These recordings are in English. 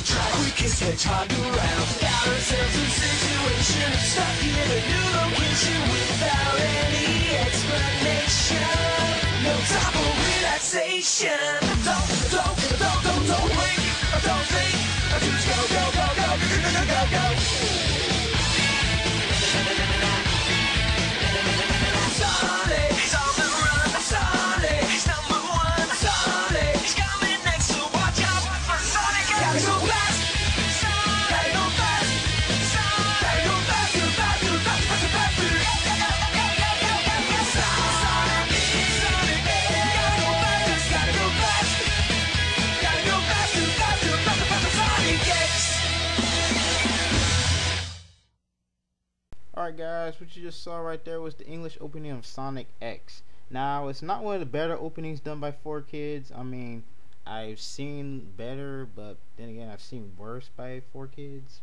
track, we can switch hard around. Got ourselves a situation, stuck in a new location without any explanation. No time for relaxation. Don't wait, don't think, just go, go, go, go, go, go, go, go. Sonic, he's on the run. Sonic, he's number one. Sonic, he's coming next, so watch out for Sonic. Gotta go fast, gotta go fast, gotta go fast, go fast, go fast, fast, fast, fast. Alright guys, what you just saw right there was the English opening of Sonic X. Now, it's not one of the better openings done by 4Kids. I mean, I've seen better, but then again, I've seen worse by 4Kids.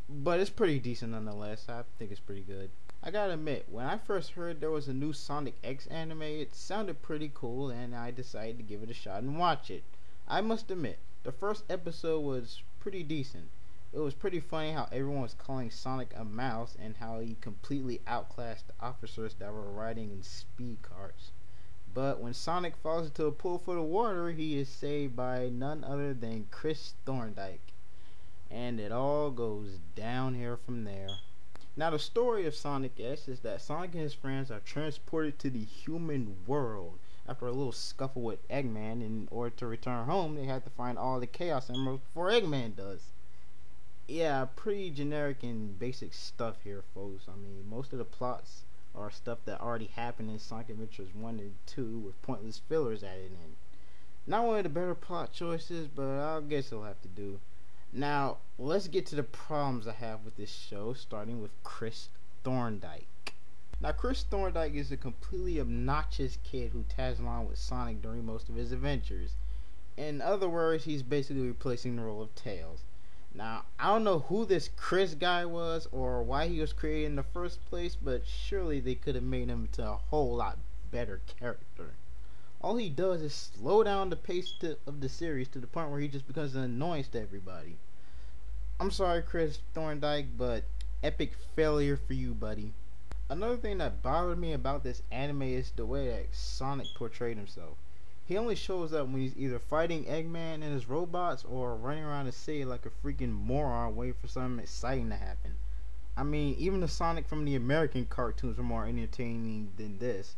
But it's pretty decent nonetheless. I think it's pretty good. I gotta admit, when I first heard there was a new Sonic X anime, it sounded pretty cool, and I decided to give it a shot and watch it. I must admit, the first episode was pretty decent. It was pretty funny how everyone was calling Sonic a mouse and how he completely outclassed the officers that were riding in speed cars. But when Sonic falls into a pool full of water, he is saved by none other than Chris Thorndyke. And it all goes downhill from there. Now, the story of Sonic S is that Sonic and his friends are transported to the human world after a little scuffle with Eggman. In order to return home, they have to find all the Chaos Emeralds before Eggman does. Yeah, pretty generic and basic stuff here, folks. I mean, most of the plots are stuff that already happened in Sonic Adventures 1 and 2 with pointless fillers added in. Not one of the better plot choices, but I guess it'll have to do. Now, let's get to the problems I have with this show, starting with Chris Thorndyke. Now, Chris Thorndyke is a completely obnoxious kid who tags along with Sonic during most of his adventures. In other words, he's basically replacing the role of Tails. Now, I don't know who this Chris guy was or why he was created in the first place, but surely they could have made him into a whole lot better character. All he does is slow down the pace of the series to the point where he just becomes an annoyance to everybody. I'm sorry, Chris Thorndyke, but epic failure for you, buddy. Another thing that bothered me about this anime is the way that Sonic portrayed himself. He only shows up when he's either fighting Eggman and his robots or running around the city like a freaking moron waiting for something exciting to happen. I mean, even the Sonic from the American cartoons were more entertaining than this.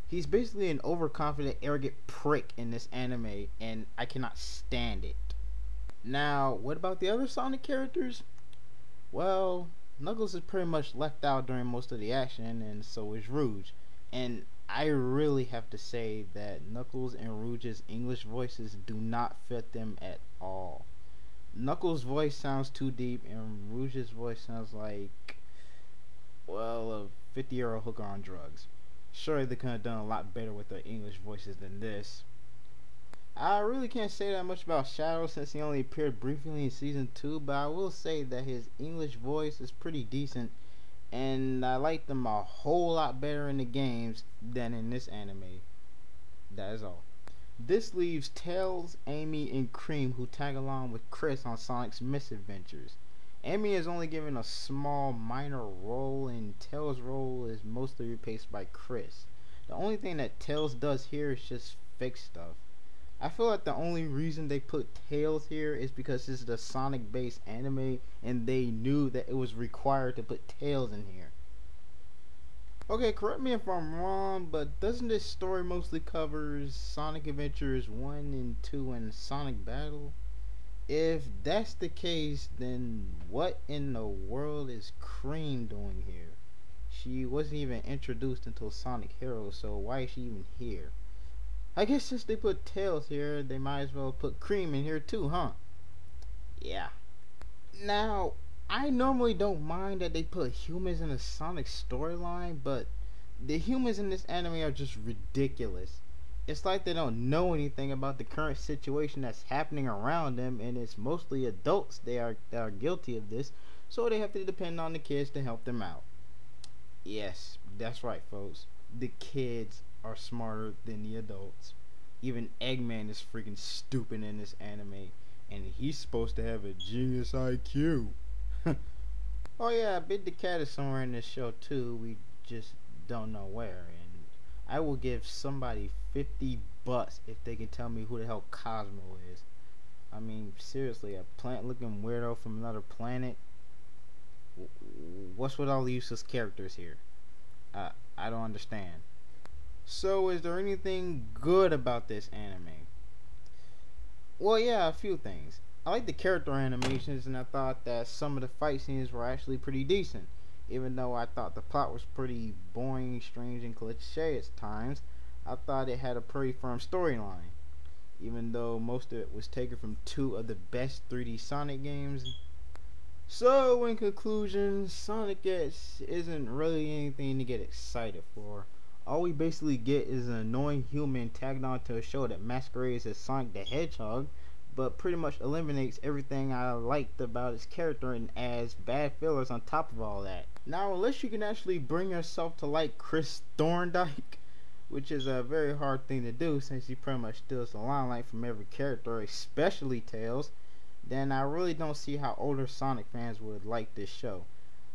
He's basically an overconfident, arrogant prick in this anime, and I cannot stand it. Now, what about the other Sonic characters? Well, Knuckles is pretty much left out during most of the action, and so is Rouge. And I really have to say that Knuckles and Rouge's English voices do not fit them at all. Knuckles' voice sounds too deep, and Rouge's voice sounds like, well, a 50-year-old hooker on drugs. Sure, they could have done a lot better with their English voices than this. I really can't say that much about Shadow since he only appeared briefly in Season 2, but I will say that his English voice is pretty decent, and I like them a whole lot better in the games than in this anime. That is all. This leaves Tails, Amy, and Cream, who tag along with Chris on Sonic's misadventures. Amy is only given a small minor role, and Tails' role is mostly replaced by Chris. The only thing that Tails does here is just fix stuff. I feel like the only reason they put Tails here is because this is a Sonic based anime and they knew that it was required to put Tails in here. Okay, correct me if I'm wrong, but doesn't this story mostly cover Sonic Adventures 1 and 2 and Sonic Battle? If that's the case, then what in the world is Cream doing here? She wasn't even introduced until Sonic Heroes, so why is she even here? I guess since they put Tails here, they might as well put Cream in here too, huh? Yeah. Now, I normally don't mind that they put humans in a Sonic storyline, but the humans in this anime are just ridiculous. It's like they don't know anything about the current situation that's happening around them, and it's mostly adults that are guilty of this, so they have to depend on the kids to help them out. Yes, that's right, folks. The kids are smarter than the adults. Even Eggman is freaking stupid in this anime. and he's supposed to have a genius IQ. Oh yeah, Big the Cat is somewhere in this show too. We just don't know where. And I will give somebody $50 if they can tell me who the hell Cosmo is. I mean, seriously, a plant-looking weirdo from another planet. What's with all the useless characters here? I don't understand. So, is there anything good about this anime? Well, yeah, a few things. I like the character animations, and I thought that some of the fight scenes were actually pretty decent. Even though I thought the plot was pretty boring, strange, and cliche at times, I thought it had a pretty firm storyline. Even though most of it was taken from two of the best 3D Sonic games. So, in conclusion, Sonic X isn't really anything to get excited for. All we basically get is an annoying human tagged onto a show that masquerades as Sonic the Hedgehog, but pretty much eliminates everything I liked about its character and adds bad fillers on top of all that. Now, unless you can actually bring yourself to like Chris Thorndike, which is a very hard thing to do since he pretty much steals the limelight from every character, especially Tails, then I really don't see how older Sonic fans would like this show.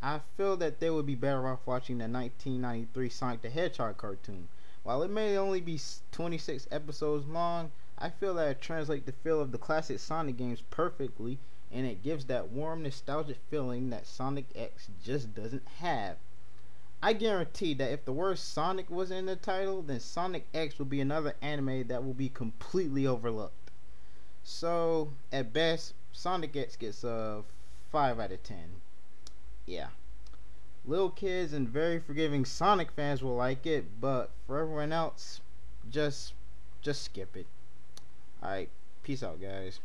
I feel that they would be better off watching the 1993 Sonic the Hedgehog cartoon. While it may only be 26 episodes long, I feel that it translates the feel of the classic Sonic games perfectly, and it gives that warm, nostalgic feeling that Sonic X just doesn't have. I guarantee that if the word Sonic was in the title, then Sonic X will be another anime that will be completely overlooked. So, at best, Sonic X gets a 5 out of 10. Yeah. Little kids and very forgiving Sonic fans will like it, but for everyone else, just skip it. Alright, peace out, guys.